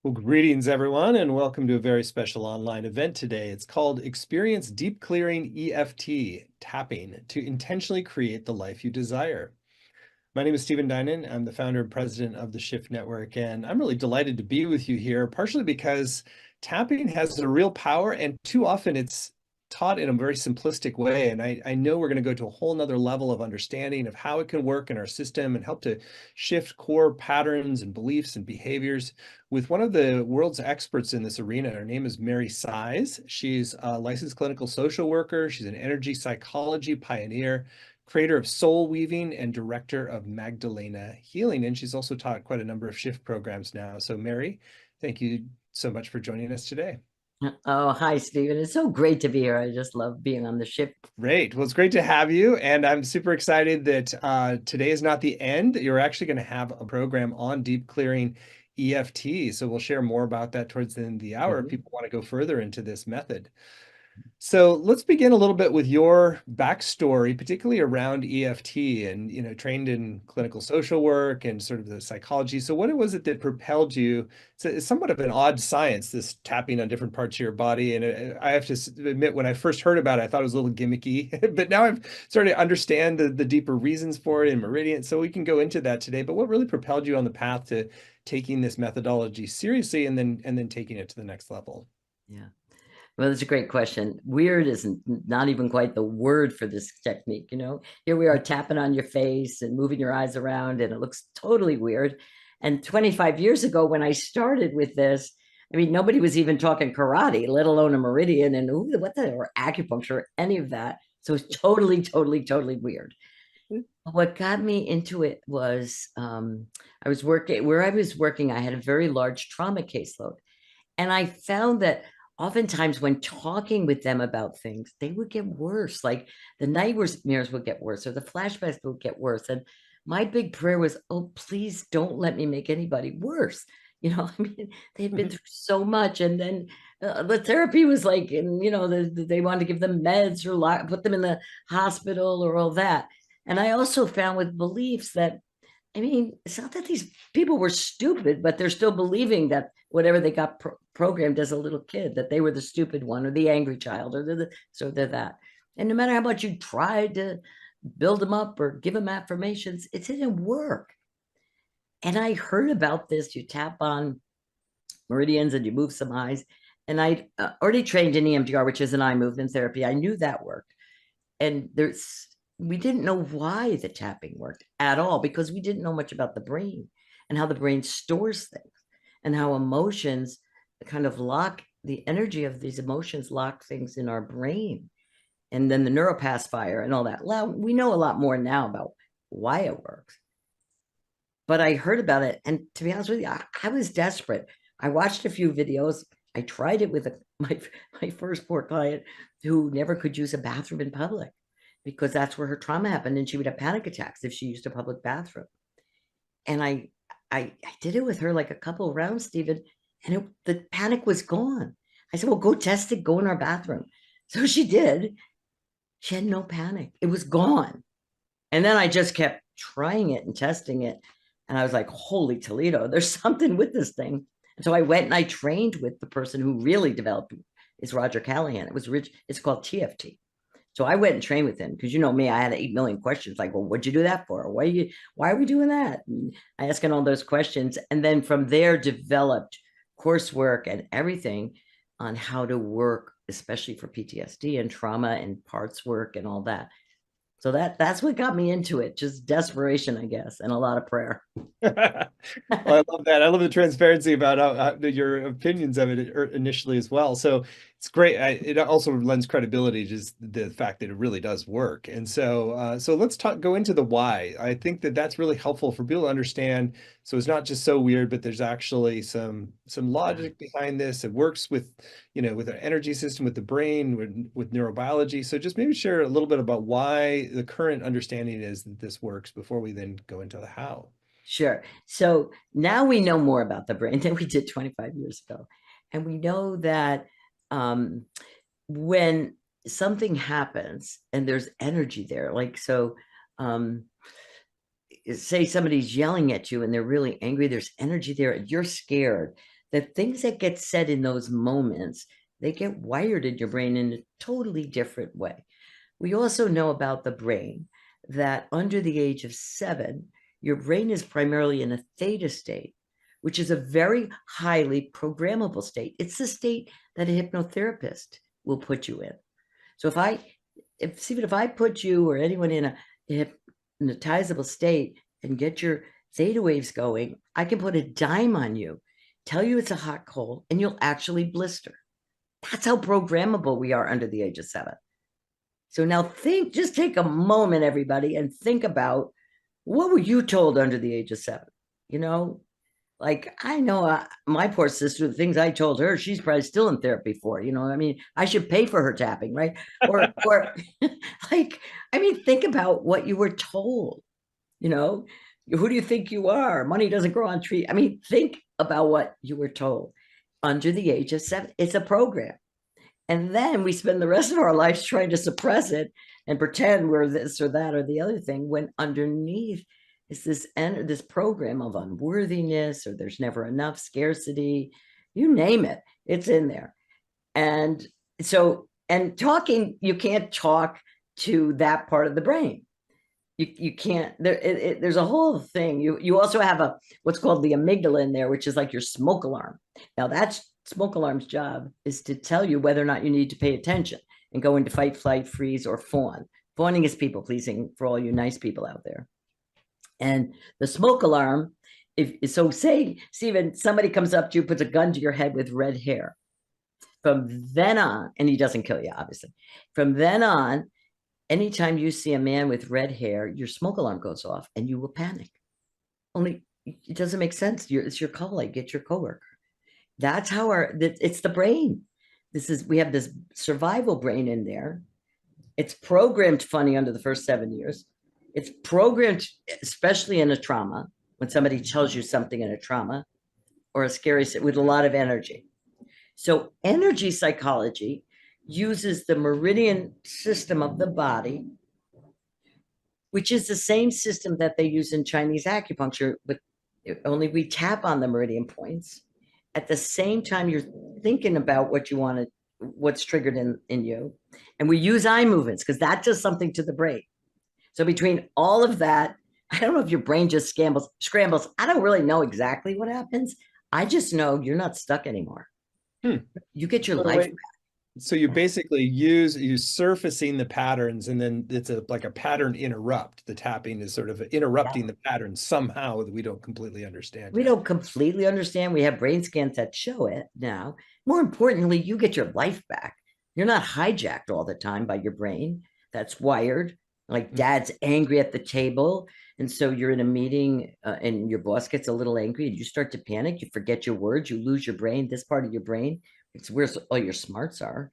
Well, greetings, everyone, and welcome to a very special online event today. It's called Experience Deep Clearing EFT Tapping to intentionally create the life you desire. My name is Stephen Dinan. I'm the founder and president of the Shift Network, and I'm really delighted to be with you here, partially because tapping has a real power, and too often it's taught in a very simplistic way. And I know we're going to go to a whole nother level of understanding of how it can work in our system and help to shift core patterns and beliefs and behaviors with one of the world's experts in this arena. Her name is Mary Sise. She's a licensed clinical social worker. She's an energy psychology pioneer, creator of Soul Weaving, and director of Magdalena Healing. And she's also taught quite a number of shift programs now. So Mary, thank you so much for joining us today. Oh, hi, Stephen. It's so great to be here. I just love being on the ship. Great. Well, it's great to have you. And I'm super excited that today is not the end. You're actually going to have a program on deep clearing EFT. So we'll share more about that towards the end of the hour if people want to go further into this method. So let's begin a little bit with your backstory, particularly around EFT and, trained in clinical social work and sort of the psychology. So what was it that propelled you? It's somewhat of an odd science, this tapping on different parts of your body. And I have to admit, when I first heard about it, I thought it was a little gimmicky, but now I've started to understand the deeper reasons for it in meridians. So we can go into that today. But what really propelled you on the path to taking this methodology seriously and then taking it to the next level? Yeah. Well, that's a great question. Weird isn't not even quite the word for this technique. Here we are tapping on your face and moving your eyes around, and it looks totally weird. And 25 years ago, when I started with this, I mean, nobody was even talking karate, let alone a meridian and or acupuncture, any of that. So it's totally, totally, totally weird. What got me into it was I was working where I was working. I had a very large trauma caseload. And I found that oftentimes when talking with them about things, they would get worse. Like the nightmares would get worse or the flashbacks would get worse. And my big prayer was, oh, please don't let me make anybody worse. I mean, they'd been through so much. And then the therapy was like, and, they wanted to give them meds or put them in the hospital or all that. And I also found with beliefs that, I mean, it's not that these people were stupid, but they're still believing that whatever they got programmed as a little kid, that they were the stupid one or the angry child or they're that. And no matter how much you tried to build them up or give them affirmations, it didn't work. And I heard about this. You tap on meridians and you move some eyes. And I already trained in EMDR, which is an eye movement therapy. I knew that worked. And we didn't know why the tapping worked at all because we didn't know much about the brain and how the brain stores things and how emotions kind of lock the energy of these emotions, lock things in our brain. And then the neuropath fire and all that. Well, we know a lot more now about why it works. But I heard about it. And to be honest with you, I was desperate. I watched a few videos. I tried it with my first poor client who never could use a bathroom in public because that's where her trauma happened. And she would have panic attacks if she used a public bathroom. And I did it with her like a couple of rounds, Stephen, and the panic was gone. I said, well, go test it, go in our bathroom. So she did. She had no panic. It was gone. And then I just kept trying it and testing it. And I was like, holy Toledo, there's something with this thing. And so I went and I trained with the person who really developed it. It's Roger Callahan. It's called TFT. So I went and trained with him because you know me, I had 8 million questions. Like, well, what'd you do that for? Why are we doing that? And I asking all those questions. And then from there developed coursework and everything on how to work, especially for PTSD and trauma and parts work and all that. So that's what got me into it, just desperation, I guess, and a lot of prayer. Well, I love that. I love the transparency about your opinions of it initially as well. So it's great. It also lends credibility to just the fact that it really does work. And so let's go into the why. I think that that's really helpful for people to understand. So it's not just so weird, but there's actually some logic behind this. It works with, with our energy system, with the brain, with neurobiology. So just maybe share a little bit about why the current understanding is that this works before we then go into the how. Sure. So now we know more about the brain than we did 25 years ago. And we know that when something happens and there's energy there, like, so say somebody's yelling at you and they're really angry, there's energy there, and you're scared. the things that get said in those moments, they get wired in your brain in a totally different way. We also know about the brain that under the age of 7, your brain is primarily in a theta state, which is a very highly programmable state. It's the state that a hypnotherapist will put you in. So if I put you or anyone in a hypnotizable state and get your theta waves going, I can put a dime on you, tell you it's a hot coal, and you'll actually blister. That's how programmable we are under the age of 7. So now just take a moment, everybody, and think about, what were you told under the age of 7? You know, like, I know my poor sister, the things I told her, she's probably still in therapy for. I mean, I should pay for her tapping, right? Or like, I mean, think about what you were told. Who do you think you are? Money doesn't grow on trees. I mean, think about what you were told under the age of 7. It's a program. And then we spend the rest of our lives trying to suppress it and pretend we're this or that or the other thing, when underneath is this program of unworthiness, or there's never enough, scarcity, you name it, it's in there. And talking, you can't talk to that part of the brain. You can't, there's a whole thing. You also have what's called the amygdala in there, which is like your smoke alarm. Now that's smoke alarm's job, is to tell you whether or not you need to pay attention and go into fight, flight, freeze, or fawn. Fawning is people pleasing, for all you nice people out there. And the smoke alarm, say, Stephen, somebody comes up to you, puts a gun to your head with red hair. From then on, and he doesn't kill you, obviously. From then on, anytime you see a man with red hair, your smoke alarm goes off and you will panic. Only it doesn't make sense. It's your colleague, get your coworker. That's how it's the brain. We have this survival brain in there. It's programmed funny under the first 7 years. It's programmed, especially in a trauma, when somebody tells you something in a trauma or a scary, with a lot of energy. So energy psychology uses the meridian system of the body, which is the same system that they use in Chinese acupuncture, but only we tap on the meridian points. At the same time, you're thinking about what you want to, what's triggered in you. And we use eye movements because that does something to the brain. So between all of that, I don't know if your brain just scrambles. I don't really know exactly what happens. I just know you're not stuck anymore. You get your life back. So you basically you surfacing the patterns, and then it's like a pattern interrupt. The tapping is sort of interrupting the pattern somehow that we don't completely understand. We don't completely understand. We have brain scans that show it now. More importantly, you get your life back. You're not hijacked all the time by your brain that's wired. Like dad's angry at the table, and so you're in a meeting and your boss gets a little angry and you start to panic. You forget your words. You lose your brain. This part of your brain, it's where all your smarts are.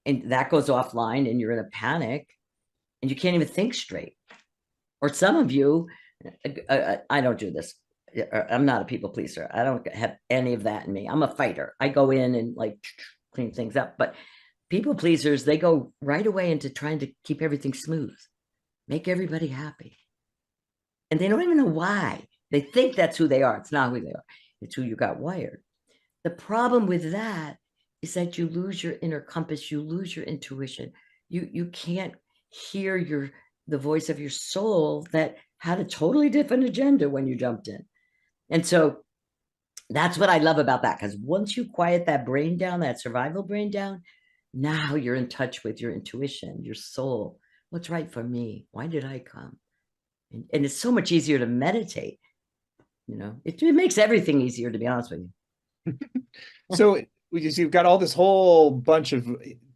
And that goes offline and you're in a panic and you can't even think straight. Or some of you, I don't do this. I'm not a people pleaser. I don't have any of that in me. I'm a fighter. I go in and like clean things up. But people pleasers, they go right away into trying to keep everything smooth, make everybody happy. And they don't even know why. They think that's who they are. It's not who they are. It's who you got wired. The problem with that is that you lose your inner compass. You lose your intuition. You can't hear the voice of your soul that had a totally different agenda when you jumped in. And so that's what I love about that, because once you quiet that brain down, that survival brain down, now you're in touch with your intuition, your soul. What's right for me? Why did I come? And it's so much easier to meditate. It makes everything easier, to be honest with you. So you've got all this whole bunch of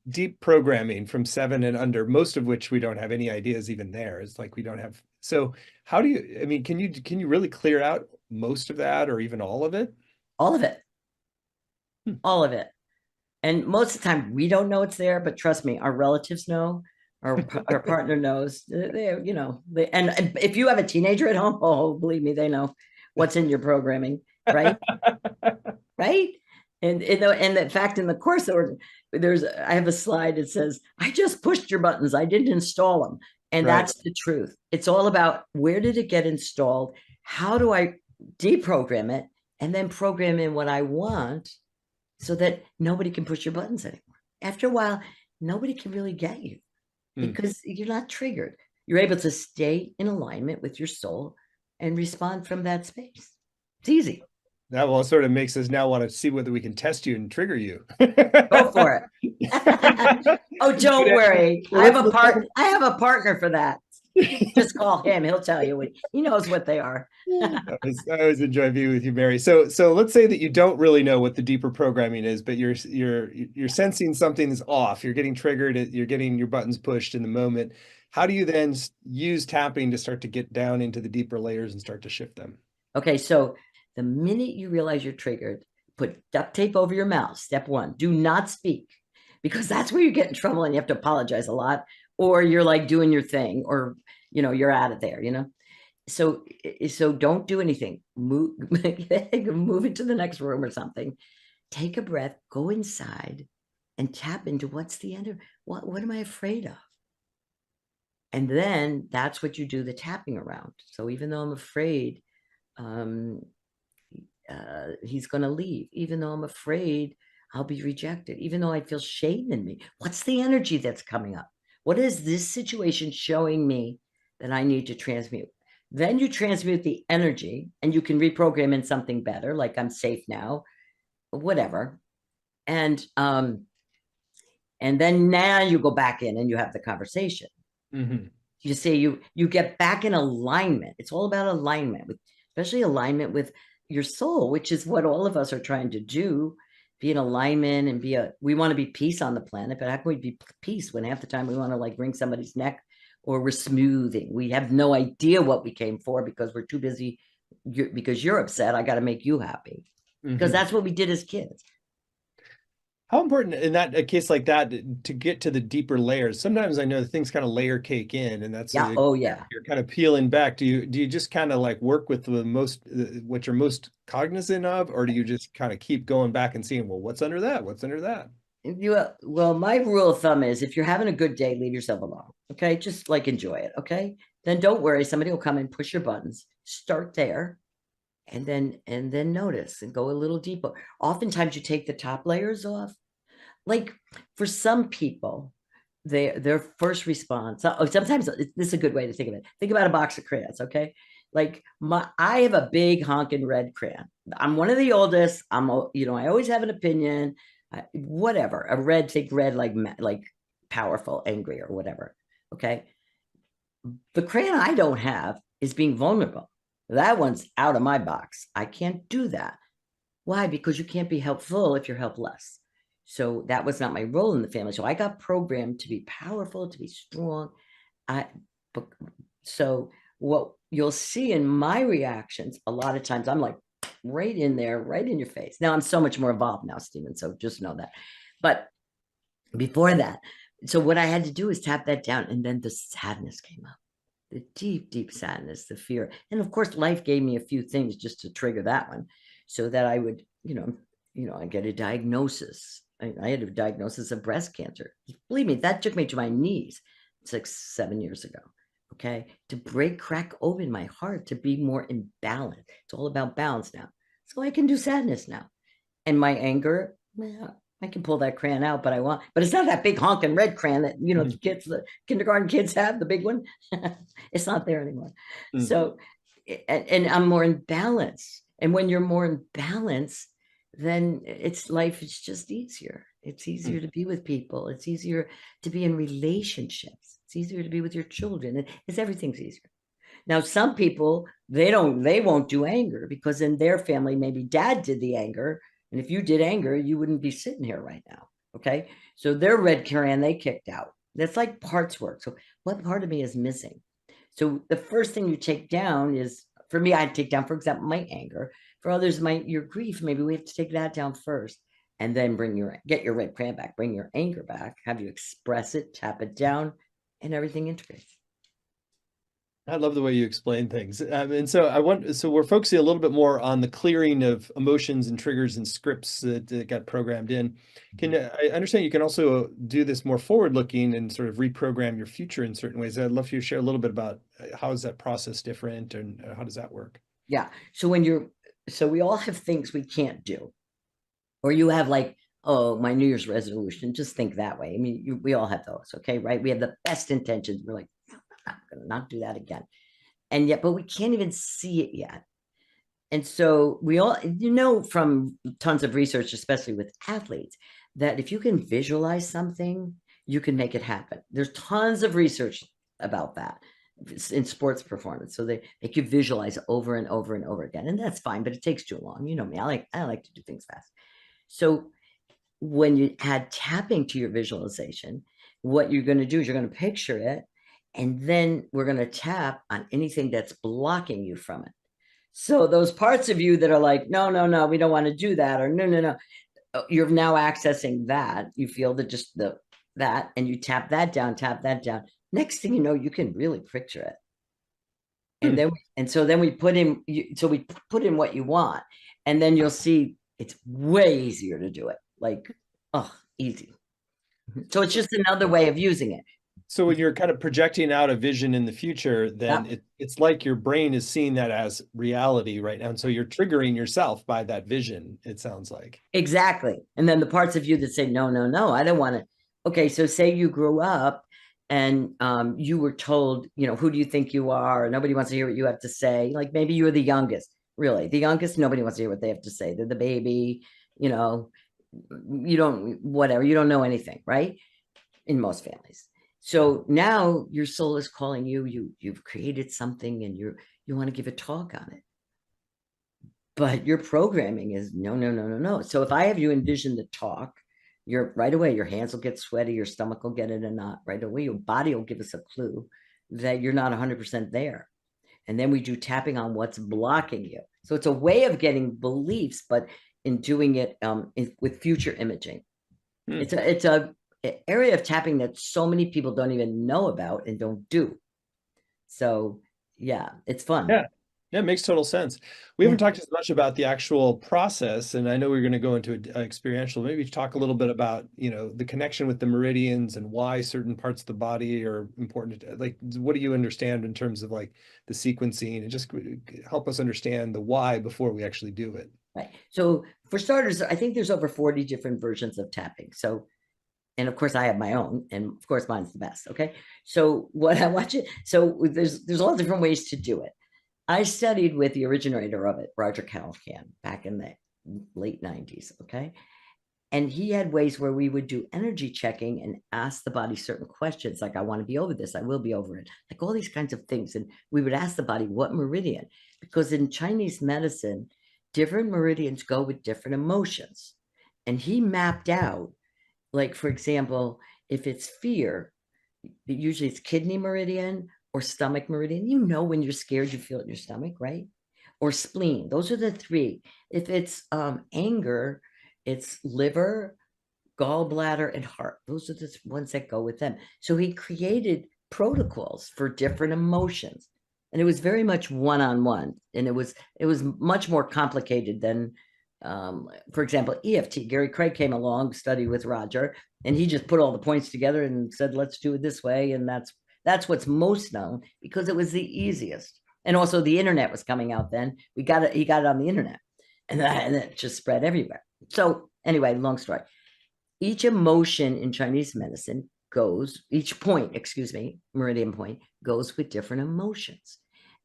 deep programming from 7 and under, most of which we don't have any ideas even there. It's like we don't have. So how do you, I mean, can you really clear out most of that, or even all of it? All of it. All of it. And most of the time we don't know it's there, but trust me, our relatives know, our partner knows. And if you have a teenager at home, oh, believe me, they know what's in your programming, right? Right? And in fact, in the course, I have a slide that says, I just pushed your buttons. I didn't install them. And that's the truth. It's all about, where did it get installed? How do I deprogram it and then program in what I want so that nobody can push your buttons anymore. After a while, nobody can really get you Mm. because you're not triggered. You're able to stay in alignment with your soul and respond from that space. It's easy. That well sort of makes us now want to see whether we can test you and trigger you. Go for it. Oh, don't worry. Well, let's talk I have a partner for that. Just call him. He'll tell you. He knows what they are. I always enjoy being with you, Mary. So let's say that you don't really know what the deeper programming is, but you're sensing something is off. You're getting triggered. You're getting your buttons pushed in the moment. How do you then use tapping to start to get down into the deeper layers and start to shift them? Okay, so the minute you realize you're triggered, put duct tape over your mouth. Step one, do not speak, because that's where you get in trouble and you have to apologize a lot, or you're like doing your thing, or you're out of there. So don't do anything. Move move into the next room or something. Take a breath, go inside and tap into what's the end of what am I afraid of? And then that's what you do the tapping around. So even though I'm afraid um, he's going to leave, even though I'm afraid I'll be rejected, even though I feel shame in me, what's the energy that's coming up? What is this situation showing me that I need to transmute? Then you transmute the energy and you can reprogram in something better, like I'm safe now, whatever. And then now you go back in and you have the conversation. Mm-hmm. You say you get back in alignment. It's all about alignment, with especially alignment with your soul, which is what all of us are trying to do. Be in alignment and we want to be peace on the planet, but how can we be peace when half the time we want to like wring somebody's neck, or we're smoothing? We have no idea what we came for because we're too busy. Because you're upset, I got to make you happy, because Mm-hmm. that's what we did as kids. How important in that a case like that to get to the deeper layers? Sometimes I know things kind of layer cake in, and that's Yeah. Oh yeah. you're kind of peeling back. Do you just kind of like work with the most what you're most cognizant of, or do you just kind of keep going back and seeing, well, what's under that? What's under that? Well, my rule of thumb is if you're having a good day, leave yourself alone. Okay. Just like enjoy it. Okay. Then don't worry. Somebody will come and push your buttons. Start there and then notice and go a little deeper. Oftentimes you take the top layers off. Like for some people, their first response, sometimes this is a good way to think of it. Think about a box of crayons. Okay. Like I have a big honking red crayon. I'm one of the oldest. I always have an opinion. Whatever, a red, take red, like powerful, angry, or whatever. Okay. The crayon I don't have is being vulnerable. That one's out of my box. I can't do that. Why? Because you can't be helpful if you're helpless. So that was not my role in the family. So I got programmed to be powerful, to be strong. I so what you'll see in my reactions, a lot of times I'm like right in there, right in your face. Now I'm so much more evolved now, Stephen. So just know that. But before that, so what I had to do is tap that down, and then the sadness came up, the deep, deep sadness, the fear. And of course, life gave me a few things just to trigger that one, so that I would, I get a diagnosis. I had a diagnosis of breast cancer. Believe me, that took me to my knees 6, 7 years ago. Okay. To crack open my heart, to be more in balance. It's all about balance now. So I can do sadness now. And my anger, well, I can pull that crayon out, but it's not that big honking red crayon that, the kindergarten kids have, the big one. It's not there anymore. Mm. So, and I'm more in balance. And when you're more in balance, then life is just easier. It's easier to be with people. It's easier to be in relationships. It's easier to be with your children. Everything's easier. Now, some people, they won't do anger because in their family, maybe dad did the anger. And if you did anger, you wouldn't be sitting here right now. Okay. So their red crayon, they kicked out. That's like parts work. So what part of me is missing? So the first thing you take down is, for me, I'd take down, for example, my anger. For others, your grief. Maybe we have to take that down first, and then get your red crayon back, bring your anger back, have you express it, tap it down, and everything integrates. I love the way you explain things. And so we're focusing a little bit more on the clearing of emotions and triggers and scripts that got programmed in. I understand you can also do this more forward looking and sort of reprogram your future in certain ways. I'd love for you to share a little bit about how is that process different and how does that work? Yeah. So when So we all have things we can't do, or you have like, oh, my New Year's resolution. Just think that way. I mean, we all have those, okay, right? We have the best intentions. We're like, I'm going to not do that again. And yet, but we can't even see it yet. And so we all, from tons of research, especially with athletes, that if you can visualize something, you can make it happen. There's tons of research about that in sports performance. So they make you visualize over and over and over again. And that's fine, but it takes too long. You know me, I like to do things fast. So when you add tapping to your visualization, what you're going to do is you're going to picture it, and then we're going to tap on anything that's blocking you from it. So those parts of you that are like, no, no, no, we don't want to do that, or no, no, no, you're now accessing that. You feel that, and you tap that down, tap that down. Next thing you know, you can really picture it. And so then we put in, we put in what you want, and then you'll see it's way easier to do it. Like, oh, easy. So it's just another way of using it. So when you're kind of projecting out a vision in the future, then Yep. it's like your brain is seeing that as reality right now. And so you're triggering yourself by that vision, it sounds like. Exactly. And then the parts of you that say, no, no, no, I don't want to. Okay, so say you grew up and you were told, who do you think you are? Nobody wants to hear what you have to say. Like maybe you were the youngest, really. The youngest, nobody wants to hear what they have to say. They're the baby, you don't know anything, right? In most families. So now your soul is calling you've created something, and you want to give a talk on it. But your programming is no, no, no, no, no. So if I have you envision the talk, you're right away, your hands will get sweaty, your stomach will get in a knot right away. Your body will give us a clue that you're not 100% there. And then we do tapping on what's blocking you. So it's a way of getting beliefs, but in doing it with future imaging. It's a area of tapping that so many people don't even know about and don't do. So yeah, it's fun. Yeah. Yeah, it makes total sense. We Yeah. haven't talked as much about the actual process, and I know we're going to go into experiential. Maybe talk a little bit about, the connection with the meridians and why certain parts of the body are important. Like, what do you understand in terms of like the sequencing, and just help us understand the why before we actually do it. Right. So for starters, I think there's over 40 different versions of tapping. So, and of course I have my own, and of course mine's the best. Okay. So what I want you, so there's all different ways to do it. I studied with the originator of it, Roger Callahan, back in the late 90s. Okay. And he had ways where we would do energy checking and ask the body certain questions, like, I want to be over this, I will be over it, like all these kinds of things. And we would ask the body, what meridian? Because in Chinese medicine, different meridians go with different emotions. And he mapped out, like, for example, if it's fear, usually it's kidney meridian or stomach meridian. When you're scared, you feel it in your stomach, right? Or spleen. Those are the three. If it's anger, it's liver, gallbladder, and heart. Those are the ones that go with them. So he created protocols for different emotions. And it was very much one-on-one. And it was much more complicated than, for example, EFT. Gary Craig came along, studied with Roger, and he just put all the points together and said, let's do it this way. And that's what's most known because it was the easiest. And also the internet was coming out then. He got it on the internet, and it just spread everywhere. So anyway, long story. Each emotion in Chinese medicine each point, meridian point goes with different emotions.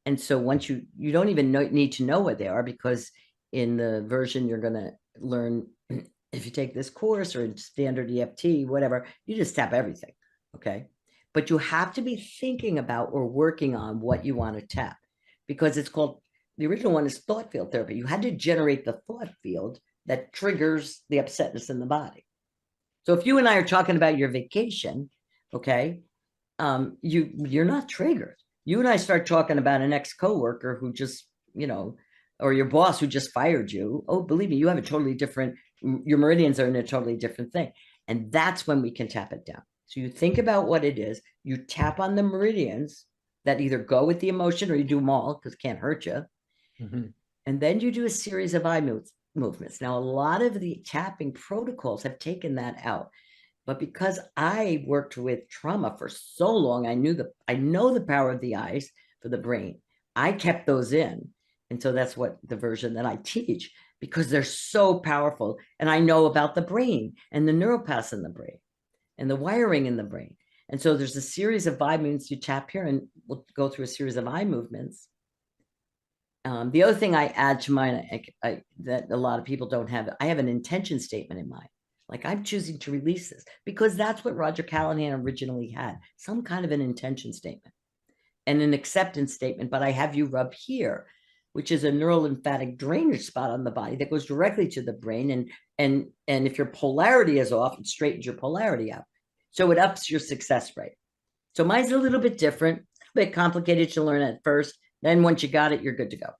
And so once you don't even need to know what they are, because in the version you're going to learn, if you take this course or standard EFT, whatever, you just tap everything. Okay. But you have to be thinking about or working on what you want to tap, because it's called, the original one is thought field therapy. You had to generate the thought field that triggers the upsetness in the body. So if you and I are talking about your vacation, okay, you're not triggered. You and I start talking about an ex-coworker who just, or your boss who just fired you. Oh, believe me, you have a totally different, your meridians are in a totally different thing. And that's when we can tap it down. So you think about what it is, you tap on the meridians that either go with the emotion, or you do them all because it can't hurt you. Mm-hmm. And then you do a series of eye movements. Now, a lot of the tapping protocols have taken that out. But because I worked with trauma for so long, I know the power of the eyes for the brain. I kept those in. And so that's what the version that I teach, because they're so powerful. And I know about the brain and the neural paths in the brain and the wiring in the brain. And so there's a series of eye movements you tap here, and we'll go through a series of eye movements. The other thing I add to mine that a lot of people don't have, I have an intention statement in mind. Like, I'm choosing to release this, because that's what Roger Callahan originally had, some kind of an intention statement and an acceptance statement. But I have you rub here, which is a neurolymphatic drainage spot on the body that goes directly to the brain. And if your polarity is off, it straightens your polarity out. So it ups your success rate. So mine's a little bit different, a bit complicated to learn at first. Then once you got it, you're good to go.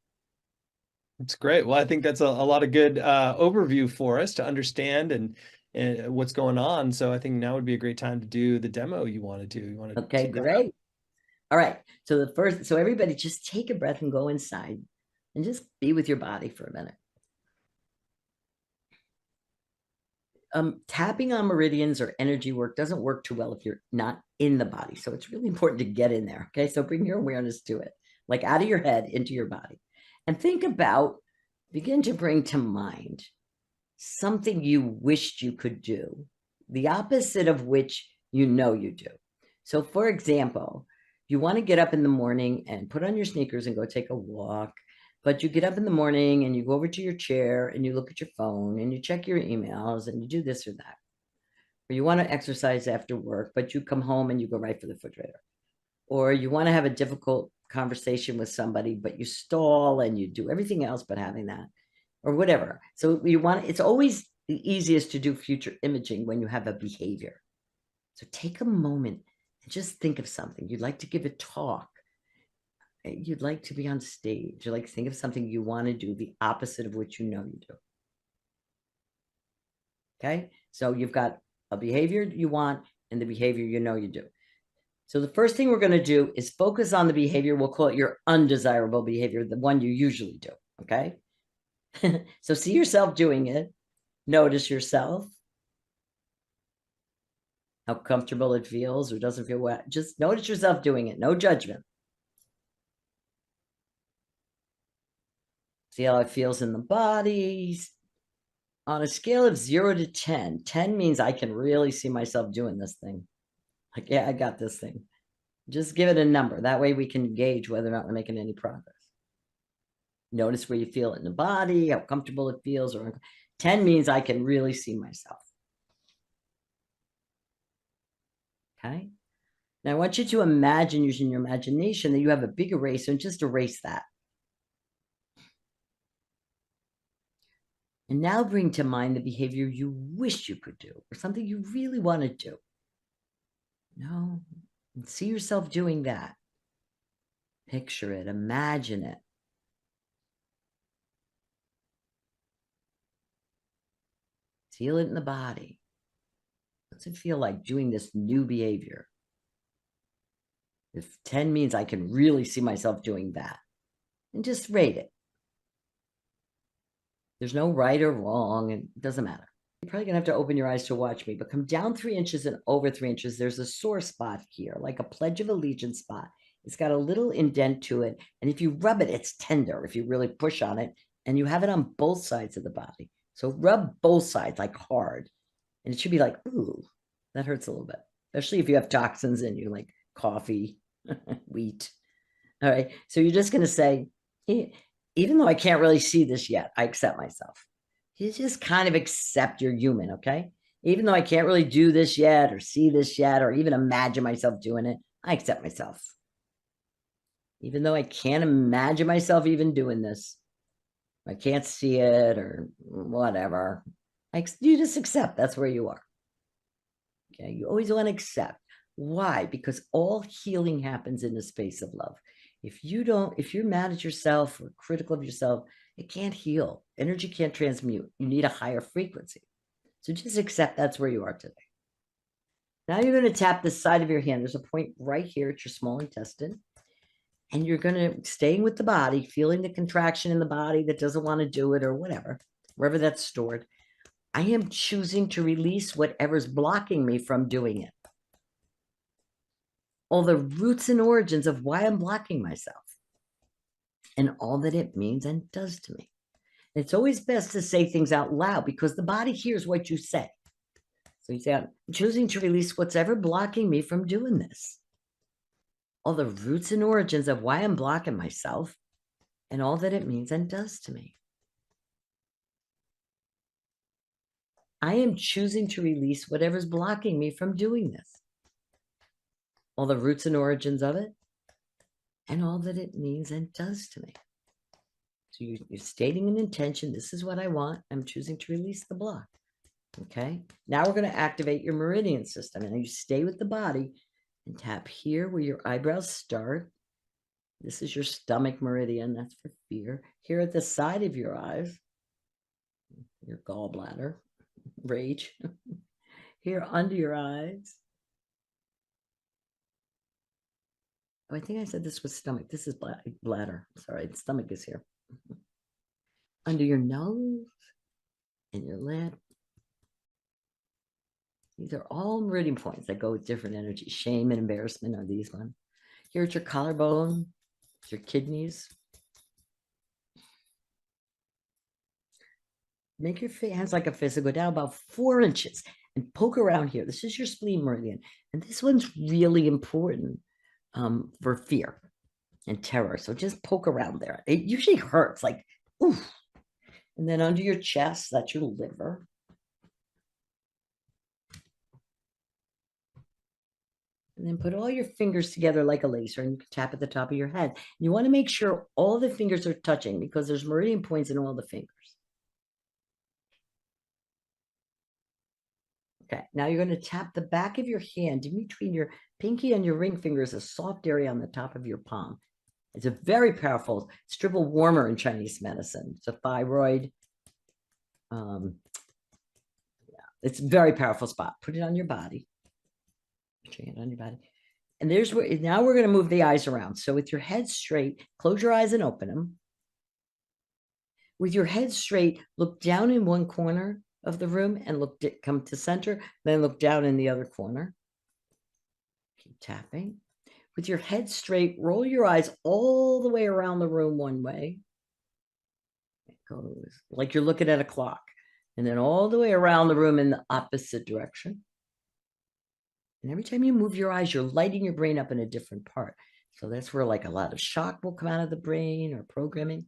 That's great. Well, I think that's a lot of good overview for us to understand and what's going on. So I think now would be a great time to do the demo you want to do. You want to Okay, great. All right. So so everybody just take a breath and go inside and just be with your body for a minute. Tapping on meridians or energy work doesn't work too well if you're not in the body. So it's really important to get in there. Okay. So bring your awareness to it, like out of your head into your body, and begin to bring to mind something you wished you could do, the opposite of which you know you do. So for example, you want to get up in the morning and put on your sneakers and go take a walk. But you get up in the morning and you go over to your chair and you look at your phone and you check your emails and you do this or that. Or you want to exercise after work, but you come home and you go right for the refrigerator. Or you want to have a difficult conversation with somebody, but you stall and you do everything else but having that, or whatever. So it's always the easiest to do future imaging when you have a behavior. So take a moment and just think of something. You'd like to give a talk. You'd like to be on stage. You'd like to think of something you want to do, the opposite of what you know you do. Okay. So you've got a behavior you want and the behavior you know you do. So the first thing we're going to do is focus on the behavior. We'll call it your undesirable behavior, the one you usually do. Okay. So see yourself doing it. Notice yourself. How comfortable it feels or doesn't feel well. Just notice yourself doing it. No judgment. See how it feels in the body. On a scale of 0 to 10, 10 means I can really see myself doing this thing. Like, yeah, I got this thing. Just give it a number. That way we can gauge whether or not we're making any progress. Notice where you feel it in the body, how comfortable it feels. Or 10 means I can really see myself. Okay. Now I want you to imagine, using your imagination, that you have a big eraser and just erase that. And now bring to mind the behavior you wish you could do, or something you really want to do. No, and see yourself doing that. Picture it, imagine it. Feel it in the body. What's it feel like doing this new behavior? If 10 means I can really see myself doing that, and just rate it. There's no right or wrong, and it doesn't matter. You're probably gonna have to open your eyes to watch me, but come down 3 inches and over 3 inches. There's a sore spot here, like a Pledge of Allegiance spot. It's got a little indent to it. And if you rub it, it's tender if you really push on it. And you have it on both sides of the body. So rub both sides like hard. And it should be like, ooh, that hurts a little bit, especially if you have toxins in you, like coffee, wheat. All right. So you're just going to say, even though I can't really see this yet, I accept myself. You just kind of accept you're human. Okay. Even though I can't really do this yet, or see this yet, or even imagine myself doing it, I accept myself. Even though I can't imagine myself even doing this, I can't see it or whatever, you just accept that's where you are. Okay. You always want to accept. Why? Because all healing happens in the space of love. If you're mad at yourself or critical of yourself, it can't heal. Energy can't transmute. You need a higher frequency. So just accept that's where you are today. Now you're going to tap the side of your hand. There's a point right here at your small intestine. And you're going to, staying with the body, feeling the contraction in the body that doesn't want to do it or whatever, wherever that's stored. I am choosing to release whatever's blocking me from doing it. All the roots and origins of why I'm blocking myself. and all that it means and does to me. It's always best to say things out loud because the body hears what you say. So you say, I'm choosing to release what's ever blocking me from doing this. All the roots and origins of why I'm blocking myself and all that it means and does to me. I am choosing to release whatever's blocking me from doing this. All the roots and origins of it and all that it means and does to me. So you're stating an intention. This is what I want. I'm choosing to release the block. Okay. Now we're going to activate your meridian system. And you stay with the body and tap here where your eyebrows start. This is your stomach meridian. That's for fear. Here at the side of your eyes, your gallbladder, rage. Here under your eyes. Oh, I think I said this was stomach. This is bladder. Sorry, the stomach is here. Under your nose and your lip. These are all meridian points that go with different energies. Shame and embarrassment are these ones. Here at your collarbone, your kidneys. Make your hands like a fist and go down about 4 inches and poke around here. This is your spleen meridian. And this one's really important for fear and terror. So just poke around there. It usually hurts, like, oof. And then under your chest, that's your liver. And then put all your fingers together like a laser and you can tap at the top of your head. You want to make sure all the fingers are touching because there's meridian points in all the fingers. Okay, now you're going to tap the back of your hand in between your pinky and your ring finger is a soft area on the top of your palm. It's a very powerful, it's triple warmer in Chinese medicine. It's a thyroid. Yeah, it's a very powerful spot. Put it on your body. Put your hand on your body. And there's where, now we're going to move the eyes around. So with your head straight, close your eyes and open them. With your head straight, look down in one corner of the room and come to center, then look down in the other corner. Keep tapping. With your head straight, roll your eyes all the way around the room one way. It goes like you're looking at a clock. And then all the way around the room in the opposite direction. And every time you move your eyes, you're lighting your brain up in a different part. So that's where like a lot of shock will come out of the brain or programming.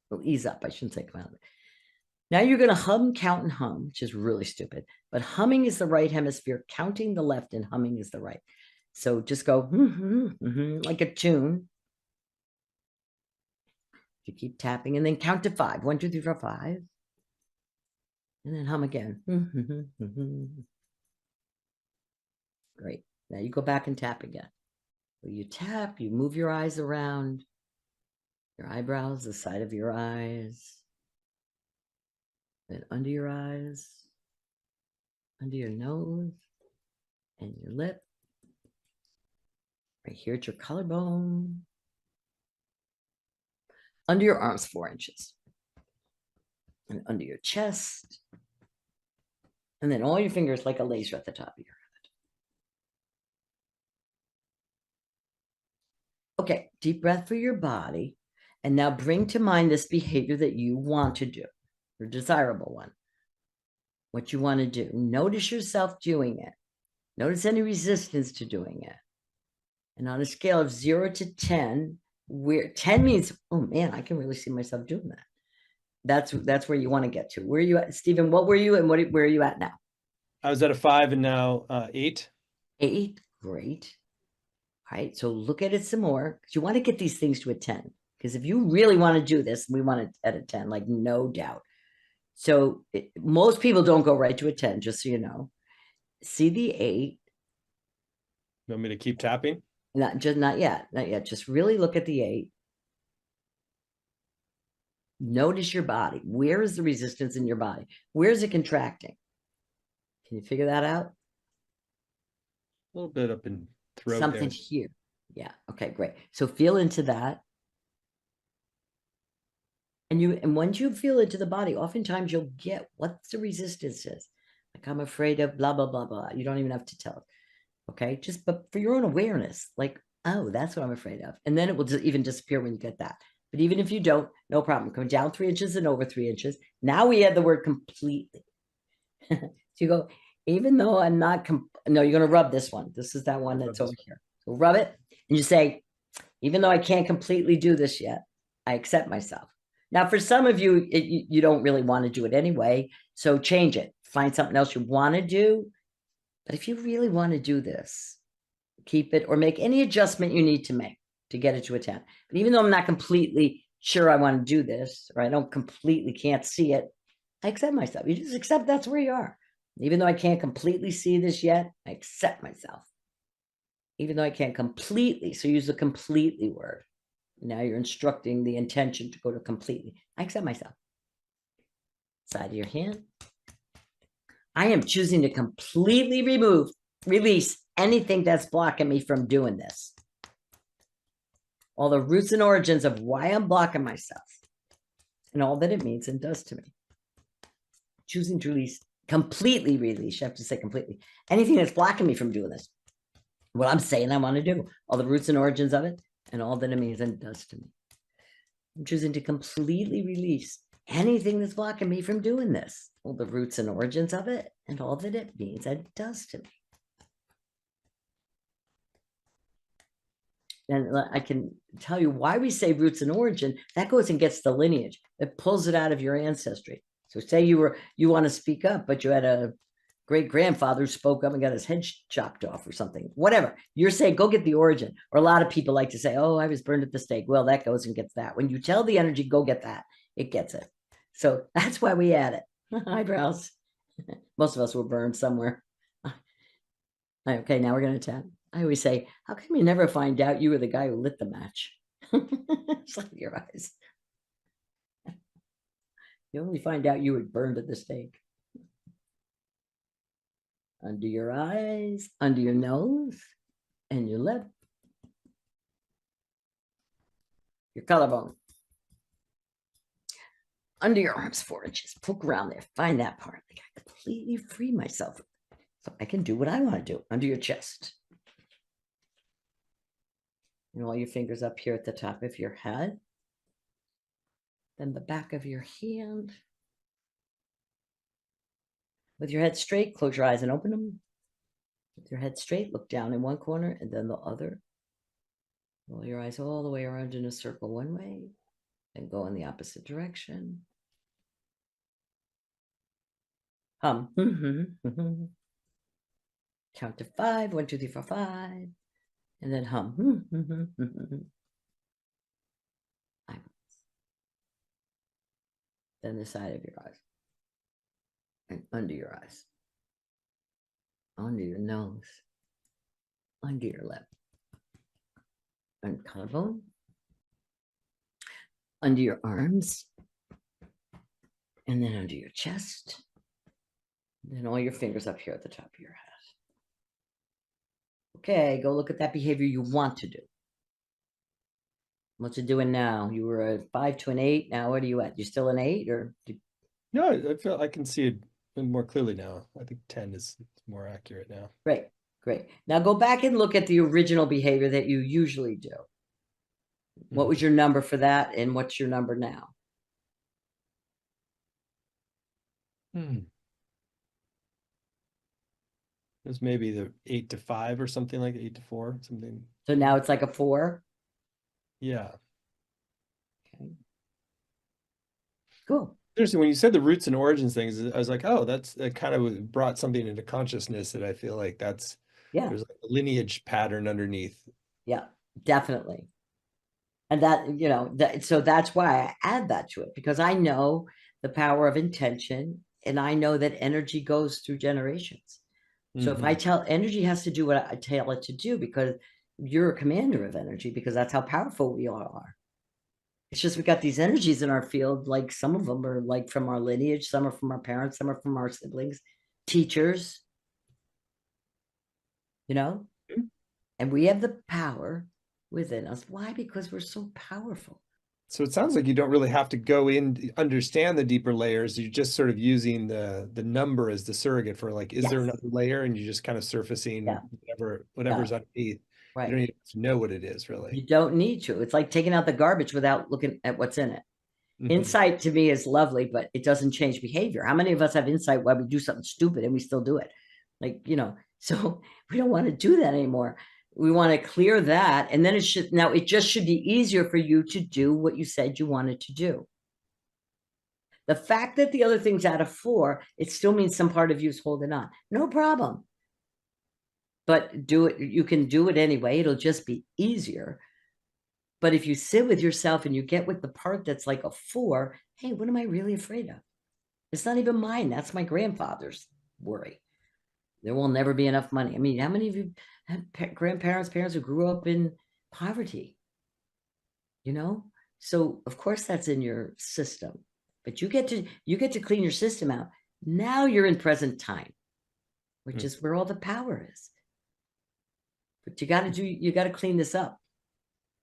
Will ease up. I shouldn't say come out of it. Now you're going to hum, count, and hum, which is really stupid. But humming is the right hemisphere. Counting the left and humming is the right. So just go like a tune. You keep tapping and then count to 5. 1, 2, 3, 4, 5. And then hum again. Great. Now you go back and tap again. So you tap, you move your eyes around, your eyebrows, the side of your eyes, then under your eyes, under your nose, and your lip. Right here at your collarbone. Under your arms, 4 inches. And under your chest. And then all your fingers like a laser at the top of your head. Okay, deep breath for your body. And now bring to mind this behavior that you want to do, your desirable one. What you want to do. Notice yourself doing it. Notice any resistance to doing it. And on a scale of 0 to 10, where 10 means, oh man, I can really see myself doing that. That's where you want to get to. Where are you at, Stephen? What were you and where are you at now? I was at a 5 and now 8. 8, great. All right, so look at it some more because you want to get these things to a 10. Because if you really want to do this, we want it at a 10, like no doubt. So most people don't go right to a 10, just so you know. See the 8. You want me to keep tapping? Not yet. Just really look at the 8. Notice your body. Where is the resistance in your body? Where is it contracting? Can you figure that out? A little bit up in throat. Something there. Here. Yeah. Okay, great. So feel into that. And once you feel into the body, oftentimes you'll get what the resistance is. Like, I'm afraid of blah, blah, blah, blah. You don't even have to tell it. Okay. But for your own awareness, like, Oh, that's what I'm afraid of. And then it will just even disappear when you get that. But even if you don't, no problem. Come down 3 inches and over 3 inches. Now we add the word completely. So you go, even though I'm not, no, you're going to rub this one. This is that one that's over here. So rub it and you say, even though I can't completely do this yet, I accept myself. Now, for some of you, you don't really want to do it anyway. So change it. Find something else you want to do. But if you really want to do this, keep it or make any adjustment you need to make to get it to a 10. But even though I'm not completely sure I want to do this, or I don't completely can't see it, I accept myself. You just accept that's where you are. Even though I can't completely see this yet, I accept myself. Even though I can't completely, so use the completely word. Now you're instructing the intention to go to completely. I accept myself. Side of your hand. I am choosing to completely release anything that's blocking me from doing this. All the roots and origins of why I'm blocking myself and all that it means and does to me. Choosing to completely release, you have to say completely, anything that's blocking me from doing this. What I'm saying I want to do, all the roots and origins of it and all that it means and does to me. I'm choosing to completely release anything that's blocking me from doing this, all the roots and origins of it and all that it means and does to me. And I can tell you why we say roots and origin. That goes and gets the lineage. It pulls it out of your ancestry. So say you want to speak up, but you had a great grandfather who spoke up and got his head chopped off or something. Whatever. You're saying go get the origin. Or a lot of people like to say, oh, I was burned at the stake. Well, that goes and gets that. When you tell the energy, go get that, it gets it. So that's why we add it. Eyebrows. Most of us were burned somewhere. Okay, now we're going to tap. I always say, how come you never find out you were the guy who lit the match? It's like your eyes. You only find out you were burned at the stake. Under your eyes, under your nose, and your lip. Your collarbone. Under your arms, 4 inches. Poke around there. Find that part. I gotta completely free myself so I can do what I want to do. Under your chest. And all your fingers up here at the top of your head. Then the back of your hand. With your head straight, close your eyes and open them. With your head straight, look down in one corner and then the other. Roll your eyes all the way around in a circle one way, and go in the opposite direction. Hum. Count to 5. 1, 2, 3, 4, 5. And then hum. Then the side of your eyes. And under your eyes. Under your nose. Under your lip. And collarbone. Under your arms. And then under your chest. And then all your fingers up here at the top of your head. Okay, go look at that behavior you want to do. What's it doing now? You were a 5 to an 8. Now what are you at? You still an 8 or? No, I feel I can see it more clearly now. I think 10 is more accurate now. Great, great. Now go back and look at the original behavior that you usually do. What was your number for that, and what's your number now? It was maybe the 8 to 5 or something, like 8 to 4, something. So now it's like a 4. Yeah. Okay. Cool. Interesting. When you said the roots and origins things, I was like, oh, that kind of brought something into consciousness that I feel like there's like a lineage pattern underneath. Yeah, definitely. And that, so that's why I add that to it, because I know the power of intention, and I know that energy goes through generations. So if I tell energy has to do what I tell it to do, because you're a commander of energy, because that's how powerful we all are. It's just we got these energies in our field, like some of them are like from our lineage, some are from our parents, some are from our siblings, teachers, and we have the power within us. Why? Because we're so powerful. So it sounds like you don't really have to go in, understand the deeper layers. You're just sort of using the number as the surrogate for like, is there another layer? And you're just kind of surfacing whatever's underneath. You don't Right. even have to know what it is, really. You don't need to. It's like taking out the garbage without looking at what's in it. Hmm. Insight to me is lovely, but it doesn't change behavior. How many of us have insight while we do something stupid and we still do it? Like, so we don't want to do that anymore. We want to clear that. And then it just should be easier for you to do what you said you wanted to do. The fact that the other thing's out of 4, it still means some part of you is holding on. No problem. But do it. You can do it anyway. It'll just be easier. But if you sit with yourself and you get with the part that's like a 4, hey, what am I really afraid of? It's not even mine. That's my grandfather's worry. There will never be enough money. I mean, how many of you have grandparents, parents who grew up in poverty? So of course that's in your system, but you get to clean your system out. Now you're in present time, which is where all the power is. But you got to clean this up.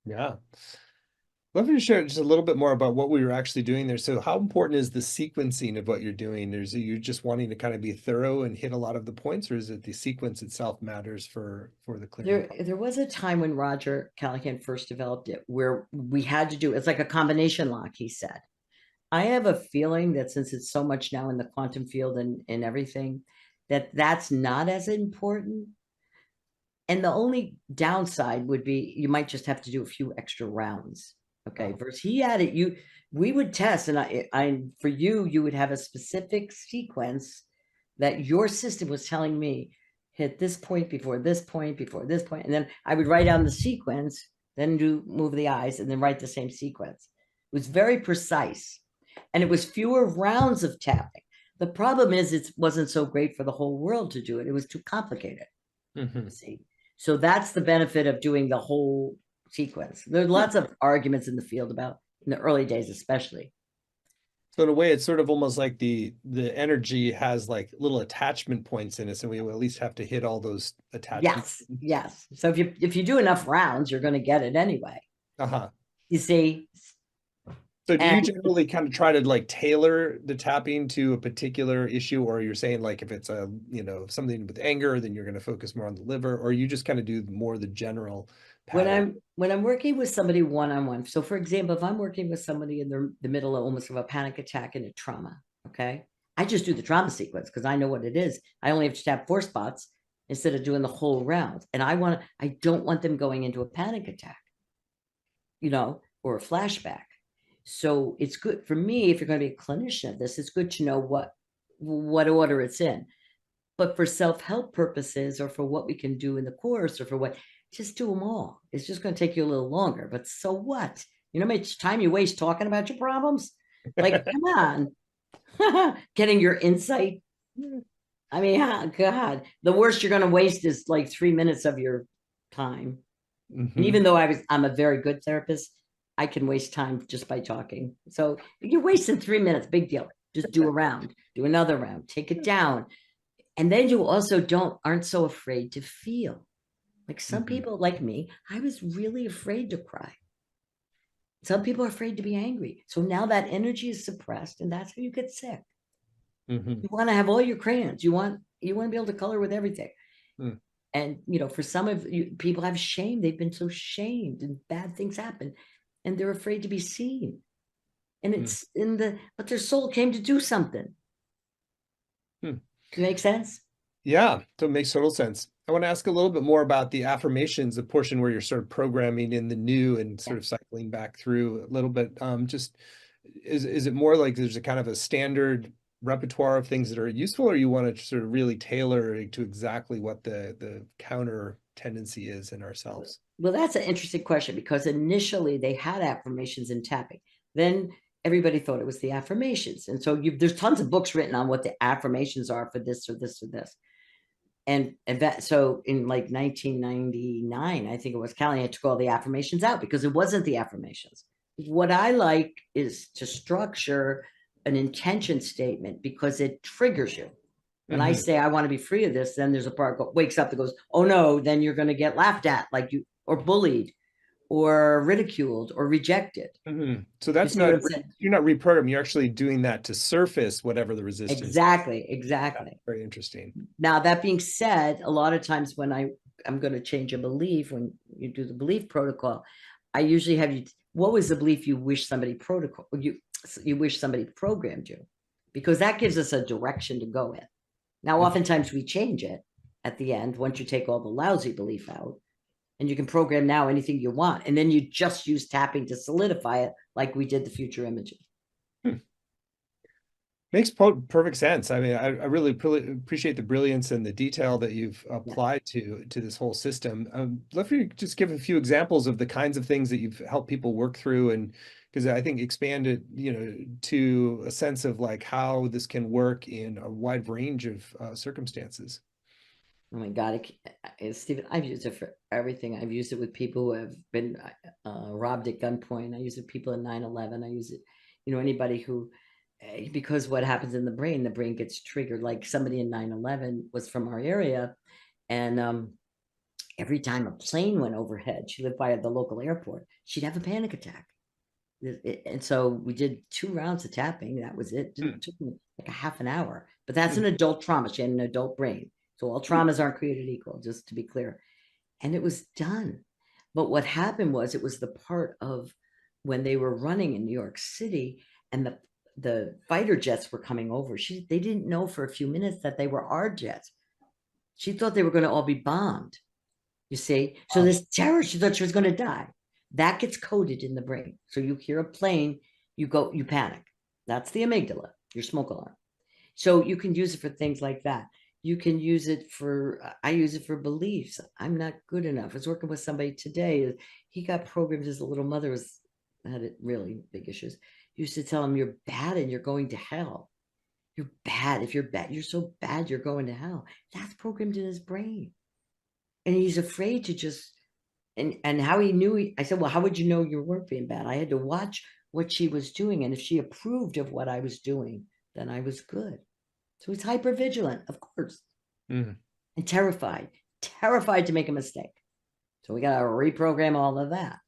Yeah. Love you to share just a little bit more about what we were actually doing there. So how important is the sequencing of what you're doing? You're just wanting to kind of be thorough and hit a lot of the points, or is it the sequence itself matters for the clearing? There was a time when Roger Callahan first developed it where we had to do it's like a combination lock, he said. I have a feeling that since it's so much now in the quantum field and everything, that's not as important. And the only downside would be you might just have to do a few extra rounds. Okay. Versus he had it, we would test, and I for you would have a specific sequence that your system was telling me hit this point before this point before this point, and then I would write down the sequence, then move the eyes, and then write the same sequence. It was very precise, and it was fewer rounds of tapping. The problem is it wasn't so great for the whole world to do it. It was too complicated. See, so that's the benefit of doing the whole sequence. There's lots of arguments in the field about in the early days, especially. So in a way, it's sort of almost like the energy has like little attachment points in it, so we will at least have to hit all those attachments. Yes. So if you do enough rounds, you're going to get it anyway. You see. So do you generally kind of try to like tailor the tapping to a particular issue, or you're saying like if it's something with anger, then you're going to focus more on the liver, or you just kind of do more the general pattern? When I'm working with somebody one-on-one, so for example, if I'm working with somebody in the middle of almost of a panic attack and a trauma, okay, I just do the trauma sequence because I know what it is. I only have to tap 4 spots instead of doing the whole round. And I don't want them going into a panic attack, or a flashback. So it's good for me, if you're going to be a clinician of this, it's good to know what order it's in. But for self-help purposes, or for what we can do in the course, or for what, just do them all. It's just going to take you a little longer, but so what? You know how much time you waste talking about your problems? Like, come on, getting your insight. I mean, oh God, the worst you're going to waste is like 3 minutes of your time. And even though I'm a very good therapist, I can waste time just by talking. So you're wasting 3 minutes, big deal. Just do a round, do another round, take it down. And then you also aren't so afraid to feel. Like some people like me, I was really afraid to cry. Some people are afraid to be angry. So now that energy is suppressed, and that's how you get sick. You want to have all your crayons. You want to be able to color with everything. And for some of you, people have shame. They've been so shamed, and bad things happen, and they're afraid to be seen. And it's but their soul came to do something. Does it make sense? Yeah, so it makes total sense. I want to ask a little bit more about the affirmations, the portion where you're sort of programming in the new and sort of cycling back through a little bit. Just is it more like there's a kind of a standard repertoire of things that are useful, or you want to sort of really tailor it to exactly what the counter tendency is in ourselves? Well, that's an interesting question, because initially they had affirmations in tapping. Then everybody thought it was the affirmations. And so there's tons of books written on what the affirmations are for this or this or this. And so in like 1999, I think it was, Callahan took all the affirmations out because it wasn't the affirmations. What I like is to structure an intention statement because it triggers you. When I say I want to be free of this, then there's a part that wakes up that goes, oh no, then you're going to get laughed at, like you, or bullied, or ridiculed, or rejected. So that's you're not reprogramming, you're actually doing that to surface whatever the resistance Exactly. is. Very interesting. Now, that being said, a lot of times when I I'm going to change a belief, when you do the belief protocol, I usually have you, what was the belief you wish somebody you wish somebody programmed you? Because that gives us a direction to go in. Now, oftentimes we change it at the end once you take all the lousy belief out, and you can program now anything you want. And then you just use tapping to solidify it, like we did the future images. Makes perfect sense. I mean, I really appreciate the brilliance and the detail that you've applied to this whole system. Let me just give a few examples of the kinds of things that you've helped people work through, and because I think expand it, to a sense of like how this can work in a wide range of circumstances. Oh my God, Stephen, I've used it for everything. I've used it with people who have been robbed at gunpoint. I use it with people in 9/11. I use it, anybody who, because what happens in the brain gets triggered. Like somebody in 9/11 was from our area, and every time a plane went overhead, she lived by the local airport, she'd have a panic attack. And so we did 2 rounds of tapping. That was it. It took me like a half an hour, but that's an adult trauma. She had an adult brain. So all traumas aren't created equal, just to be clear. And it was done. But what happened was, it was the part of when they were running in New York City, and the fighter jets were coming over. They didn't know for a few minutes that they were our jets. She thought they were going to all be bombed, you see? So this terror, she thought she was going to die. That gets coded in the brain. So you hear a plane, you panic. That's the amygdala, your smoke alarm. So you can use it for things like that. You can use it for, I use it for beliefs. I'm not good enough. I was working with somebody today. He got programmed. His little mother had really big issues. Used to tell him, you're bad and you're going to hell. You're bad. If you're bad, you're so bad, you're going to hell. That's programmed in his brain. And he's afraid to just, and how he knew, I said, well, how would you know you weren't being bad? I had to watch what she was doing. And if she approved of what I was doing, then I was good. So he's hypervigilant, of course, and terrified to make a mistake. So we got to reprogram all of that.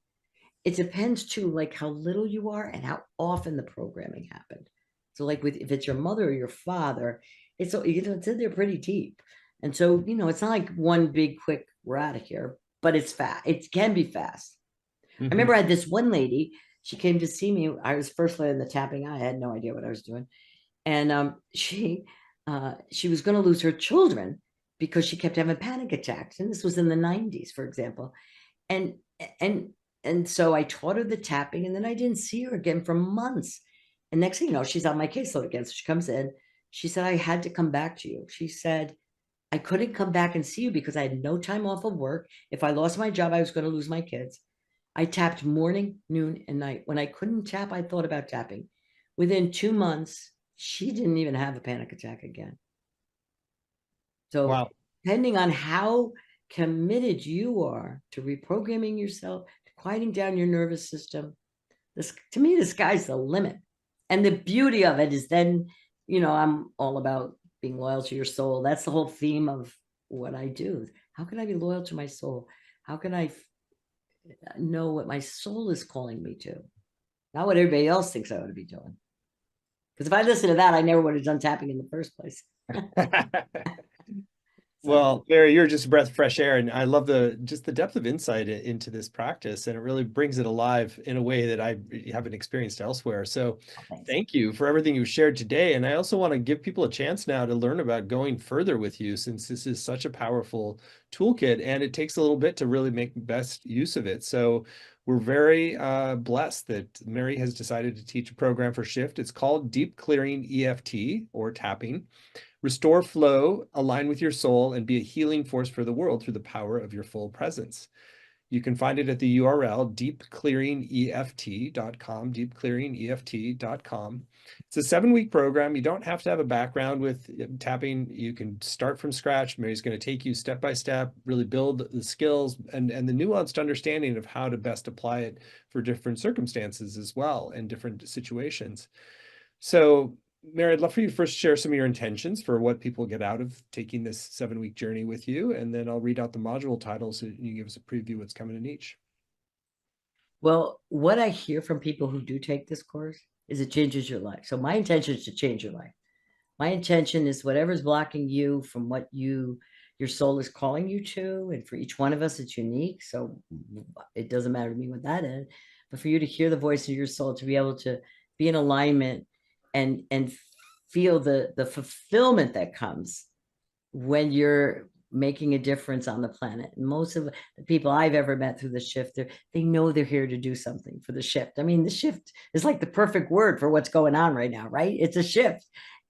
It depends too, like how little you are and how often the programming happened. So like if it's your mother or your father, it's in there pretty deep. And so, it's not like one big, quick, we're out of here, but it's fast. It can be fast. I remember I had this one lady, she came to see me. I was first learning the tapping. I had no idea what I was doing. And she was going to lose her children because she kept having panic attacks. And this was in the 90s, for example. And so I taught her the tapping, and then I didn't see her again for months. And next thing you know, she's on my caseload again. So she comes in. She said, I had to come back to you. She said, I couldn't come back and see you because I had no time off of work. If I lost my job, I was going to lose my kids. I tapped morning, noon, and night. When I couldn't tap, I thought about tapping. Within 2 months, she didn't even have a panic attack again. So wow. Depending on how committed you are to reprogramming yourself, to quieting down your nervous system, to me, the sky's the limit. And the beauty of it is then, I'm all about being loyal to your soul. That's the whole theme of what I do. How can I be loyal to my soul? How can I know what my soul is calling me to? Not what everybody else thinks I ought to be doing. Because if I listened to that, I never would have done tapping in the first place. Well, Mary, you're just a breath of fresh air, and I love the depth of insight into this practice, and it really brings it alive in a way that I haven't experienced elsewhere. So thank you for everything you shared today. And I also want to give people a chance now to learn about going further with you, since this is such a powerful toolkit, and it takes a little bit to really make best use of it. So we're very blessed that Mary has decided to teach a program for Shift. It's called Deep Clearing EFT, or tapping. Restore flow, align with your soul, and be a healing force for the world through the power of your full presence. You can find it at the URL deepclearingeft.com, deepclearingeft.com. It's a 7-week program. You don't have to have a background with tapping. You can start from scratch. Mary's going to take you step by step, really build the skills and the nuanced understanding of how to best apply it for different circumstances as well, and different situations. So Mary, I'd love for you to first share some of your intentions for what people get out of taking this 7-week journey with you, and then I'll read out the module titles so you give us a preview of what's coming in each. Well, what I hear from people who do take this course is it changes your life. So my intention is to change your life. My intention is whatever's blocking you from what you your soul is calling you to. And for each one of us, it's unique. So it doesn't matter to me what that is. But for you to hear the voice of your soul, to be able to be in alignment and feel the fulfillment that comes when you're making a difference on the planet. And most of the people I've ever met through the shift, they know they're here to do something for the shift. I mean, the shift is like the perfect word for what's going on right now, right? It's a shift,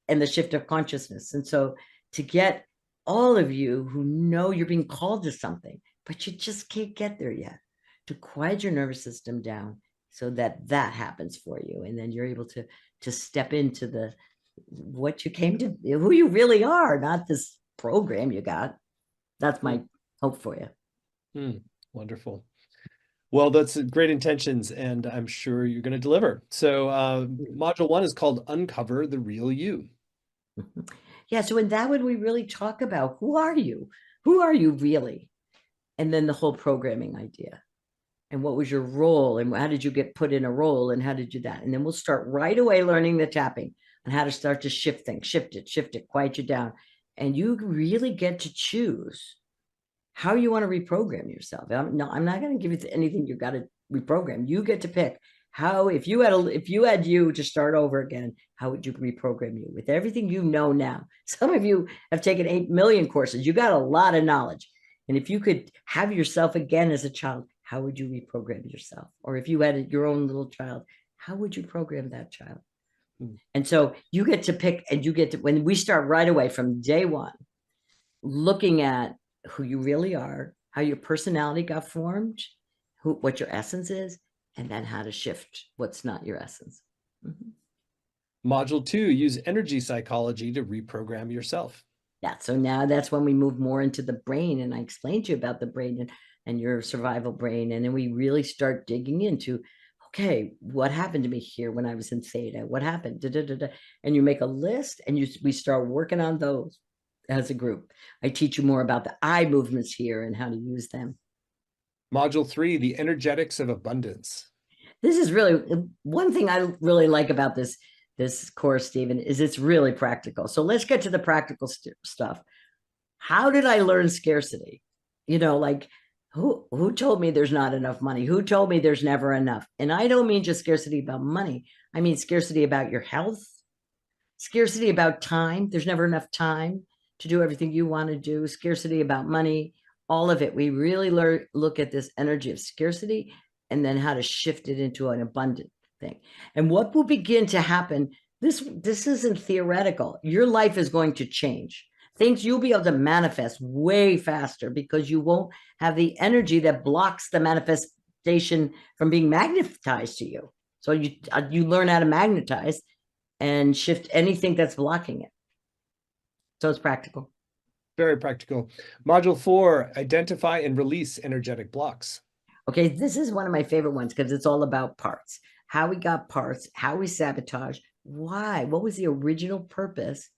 and the shift of consciousness. And so to get all of you who know you're being called to something, but you just can't get there yet, to quiet your nervous system down so that that happens for you. And then you're able to step into the what you came to, who you really are, not this program you got. That's my hope for you. Wonderful. Well, that's great intentions, and I'm sure you're going to deliver. So module 1 is called Uncover the Real You. Yeah, so in that one, we really talk about who are you? Who are you really? And then the whole programming idea. And what was your role? And how did you get put in a role? And how did you do that? And then we'll start right away learning the tapping and how to start to shift things, shift it, quiet you down. And you really get to choose how you want to reprogram yourself. I'm not going to give you anything you got to reprogram. You get to pick how, if you had you to start over again, how would you reprogram you with everything you know now? Some of you have taken 8 million courses. You got a lot of knowledge. And if you could have yourself again as a child, how would you reprogram yourself? Or if you had your own little child, how would you program that child? And so you get to pick, and you get to, when we start right away from day one, looking at who you really are, how your personality got formed, what your essence is, and then how to shift what's not your essence. Module 2, use energy psychology to reprogram yourself. Yeah, so now that's when we move more into the brain, and I explained to you about the brain and your survival brain, and then we really start digging into, okay, what happened to me here when I was in theta? What happened? And you make a list, and we start working on those as a group. I teach you more about the eye movements here and how to use them. Module 3, the energetics of abundance. This is really one thing I really like about this course, Stephen, is it's really practical. So let's get to the practical stuff. How did I learn scarcity? Like who told me there's not enough money? Who told me there's never enough? And I don't mean just scarcity about money. I mean scarcity about your health, scarcity about time. There's never enough time to do everything you want to do, scarcity about money, all of it. We really look at this energy of scarcity and then how to shift it into an abundant thing. And what will begin to happen, this isn't theoretical. Your life is going to change. Things you'll be able to manifest way faster because you won't have the energy that blocks the manifestation from being magnetized to you. So you learn how to magnetize and shift anything that's blocking it. So it's practical. Very practical. Module 4, identify and release energetic blocks. Okay, this is one of my favorite ones because it's all about parts. How we got parts, how we sabotage, why, what was the original purpose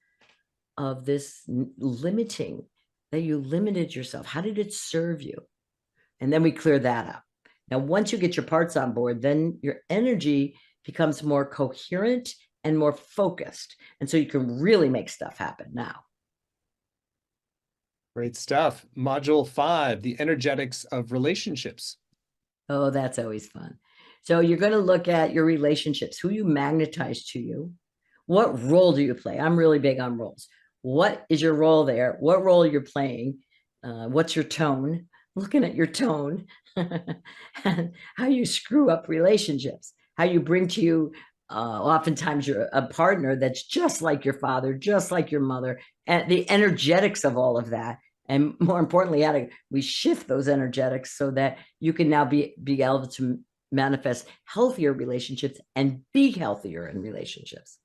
of this limiting, that you limited yourself? How did it serve you? And then we clear that up. Now, once you get your parts on board, then your energy becomes more coherent and more focused. And so you can really make stuff happen now. Great stuff. Module 5, the energetics of relationships. Oh, that's always fun. So you're going to look at your relationships, who you magnetize to you. What role do you play? I'm really big on roles. What is your role there? What role you're playing? What's your tone? Looking at your tone and how you screw up relationships, how you bring to you, oftentimes you're a partner that's just like your father, just like your mother, and the energetics of all of that. And more importantly, how do we shift those energetics so that you can now be able to manifest healthier relationships and be healthier in relationships.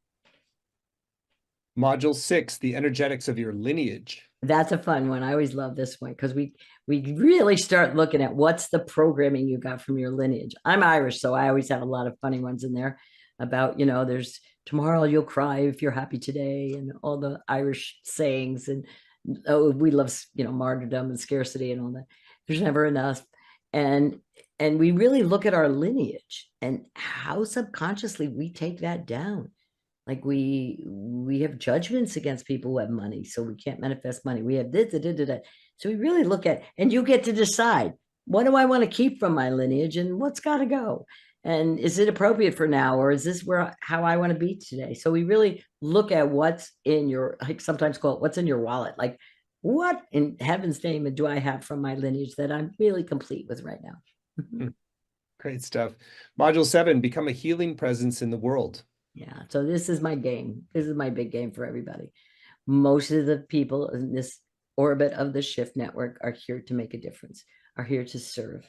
Module 6, the energetics of your lineage. That's a fun one. I always love this one because we really start looking at what's the programming you got from your lineage. I'm Irish, so I always have a lot of funny ones in there about, there's tomorrow you'll cry if you're happy today, and all the Irish sayings. And we love, martyrdom and scarcity and all that. There's never enough. And we really look at our lineage and how subconsciously we take that down. Like we have judgments against people who have money, so we can't manifest money. We have this, da, da, da, da. So we really look at, and you get to decide, what do I want to keep from my lineage and what's got to go? And is it appropriate for now, or is this where how I want to be today? So we really look at what's in your, like sometimes call it what's in your wallet. Like, what in heaven's name do I have from my lineage that I'm really complete with right now? Great stuff. Module 7, become a healing presence in the world. Yeah. So this is my game. This is my big game for everybody. Most of the people in this orbit of the shift network are here to make a difference, are here to serve.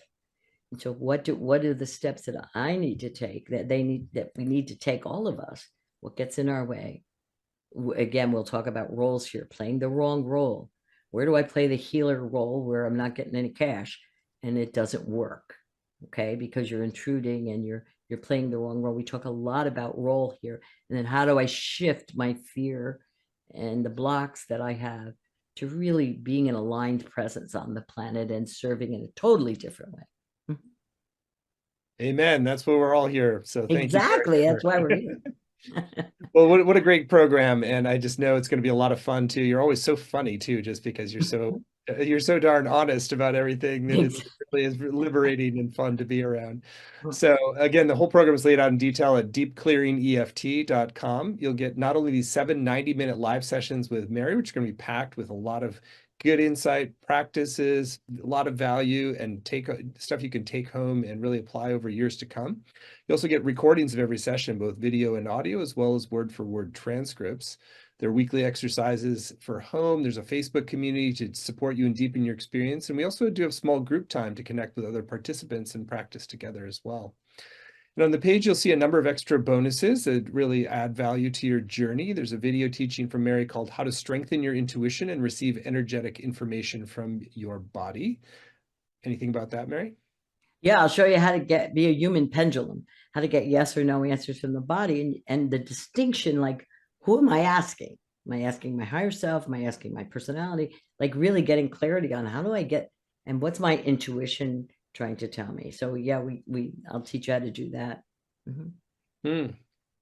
And so what are the steps that I need to take, that we need to take, all of us? What gets in our way? Again, we'll talk about roles here, playing the wrong role. Where do I play the healer role where I'm not getting any cash and it doesn't work? Okay, because you're intruding and you're playing the wrong role. We talk a lot about role here. And then how do I shift my fear and the blocks that I have to really being an aligned presence on the planet and serving in a totally different way? Amen. That's why we're all here. So thank you, Exactly. Mary. That's why we're here. Well, what a great program. And I just know it's going to be a lot of fun too. You're always so funny too, just because you're so darn honest about everything that it really is liberating and fun to be around. So again, the whole program is laid out in detail at deepclearingeft.com. You'll get not only these 7 90-minute live sessions with Mary, which are going to be packed with a lot of good insight, practices, a lot of value, and take stuff you can take home and really apply over years to come. You also get recordings of every session, both video and audio, as well as word-for-word transcripts. There are weekly exercises for home. There's a Facebook community to support you and deepen your experience. And we also do have small group time to connect with other participants and practice together as well. And on the page, you'll see a number of extra bonuses that really add value to your journey. There's a video teaching from Mary called How to Strengthen Your Intuition and Receive Energetic Information from Your Body. Anything about that, Mary? Yeah, I'll show you how to be a human pendulum, how to get yes or no answers from the body, and the distinction, like, who am I asking? Am I asking my higher self? Am I asking my personality? Like really getting clarity on how do I get, and what's my intuition trying to tell me? So yeah, I'll teach you how to do that.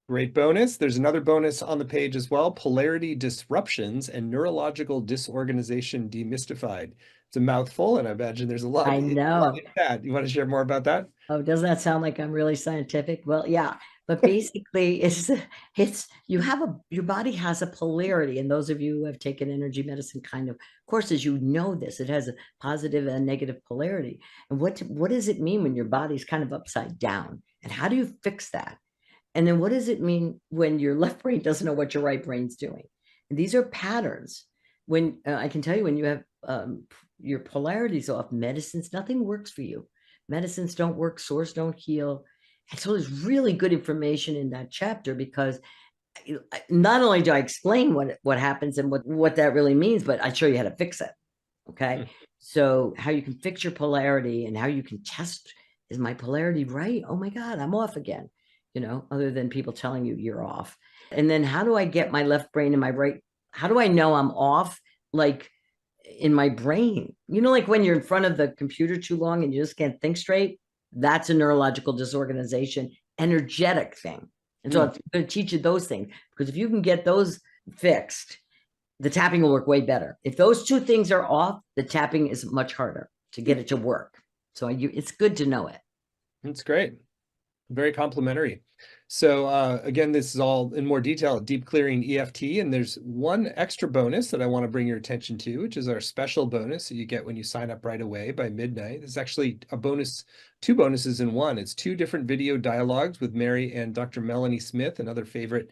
Great bonus. There's another bonus on the page as well, polarity disruptions and neurological disorganization demystified. It's a mouthful, and I imagine there's a lot I know. in that. You want to share more about that? Oh, doesn't that sound like I'm really scientific? Well, yeah, but basically it's you have your body has a polarity, and those of you who have taken energy medicine kind of courses, you know this. It has a positive and negative polarity. And what does it mean when your body's kind of upside down? And how do you fix that? And then what does it mean when your left brain doesn't know what your right brain's doing? And these are patterns. When I can tell you, when you have your polarities off, medicines, nothing works for you. Medicines don't work, sores don't heal. And so there's really good information in that chapter, because not only do I explain what happens and what that really means, but I show you how to fix it. Okay. So how you can fix your polarity and how you can test, is my polarity right? Oh my God, I'm off again. Other than people telling you you're off. And then how do I get my left brain and my right? How do I know I'm off? Like in my brain, like when you're in front of the computer too long and you just can't think straight, that's a neurological disorganization, energetic thing. And so I'm going to teach you those things, because if you can get those fixed, the tapping will work way better. If those two things are off, the tapping is much harder to get it to work. So it's good to know it. That's great. Very complimentary. So again, this is all in more detail at Deep Clearing EFT, and there's one extra bonus that I want to bring your attention to, which is our special bonus that you get when you sign up right away by midnight. It's actually a bonus, 2 bonuses in one. It's 2 different video dialogues with Mary and Dr. Melanie Smith, another favorite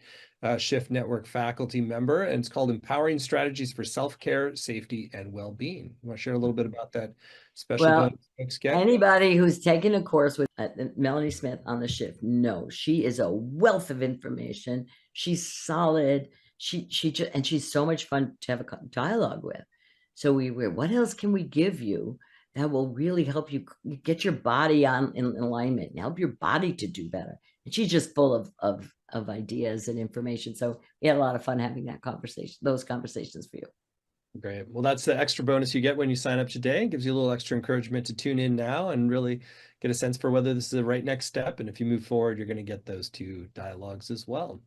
Shift Network faculty member, and it's called Empowering Strategies for Self-Care, Safety, and Well-Being. You want to share a little bit about that special bonus folks get? Anybody who's taken a course with Melanie Smith on the shift, no, she is a wealth of information. She's solid. And she's so much fun to have a dialogue with. So what else can we give you that will really help you get your body in alignment and help your body to do better? And she's just full of ideas and information. So we had a lot of fun having those conversations for you. Great. Well, that's the extra bonus you get when you sign up today. It gives you a little extra encouragement to tune in now and really get a sense for whether this is the right next step. And if you move forward, you're going to get those 2 dialogues as well.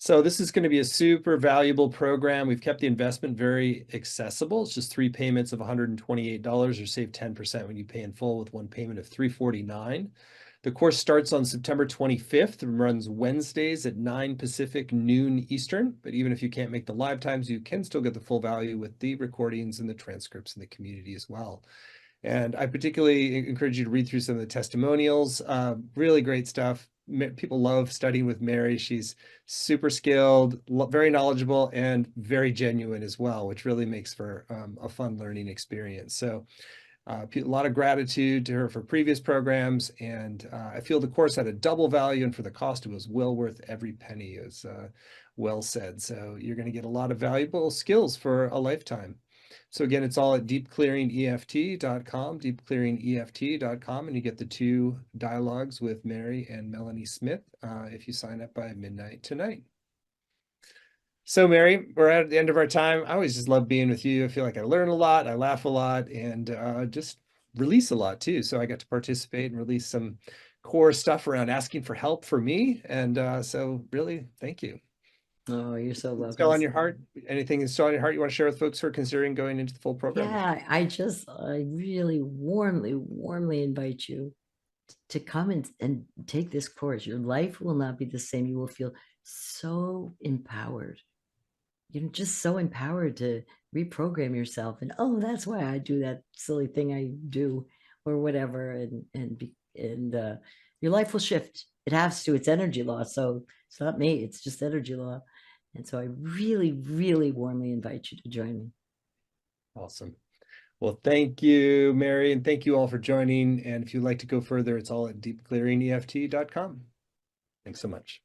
So this is going to be a super valuable program. We've kept the investment very accessible. It's just 3 payments of $128, or save 10% when you pay in full with one payment of $349. The course starts on September 25th and runs Wednesdays at 9 Pacific, noon Eastern. But even if you can't make the live times, you can still get the full value with the recordings and the transcripts in the community as well. And I particularly encourage you to read through some of the testimonials. Really great stuff. People love studying with Mary. She's super skilled, very knowledgeable, and very genuine as well, which really makes for a fun learning experience. So a lot of gratitude to her for previous programs. And I feel the course had a double value, and for the cost, it was well worth every penny, as well said. So you're going to get a lot of valuable skills for a lifetime. So again, it's all at deepclearingeft.com, deepclearingeft.com, and you get the 2 dialogues with Mary and Melanie Smith if you sign up by midnight tonight. So Mary, we're at the end of our time. I always just love being with you. I feel like I learn a lot, I laugh a lot, and just release a lot too. So I got to participate and release some core stuff around asking for help for me. And so really, thank you. Oh, you're so Still welcome. on your heart? Anything that's still on your heart you want to share with folks who are considering going into the full program? Yeah, I really warmly invite you to come and take this course. Your life will not be the same. You will feel so empowered. You're just so empowered to reprogram yourself. And oh, that's why I do that silly thing I do, or whatever. And your life will shift. It has to. It's energy law. So it's not me. It's just energy law. And so I really warmly invite you to join me. Awesome. Well, thank you, Mary, and thank you all for joining. And if you'd like to go further, it's all at deepclearingeft.com. Thanks so much.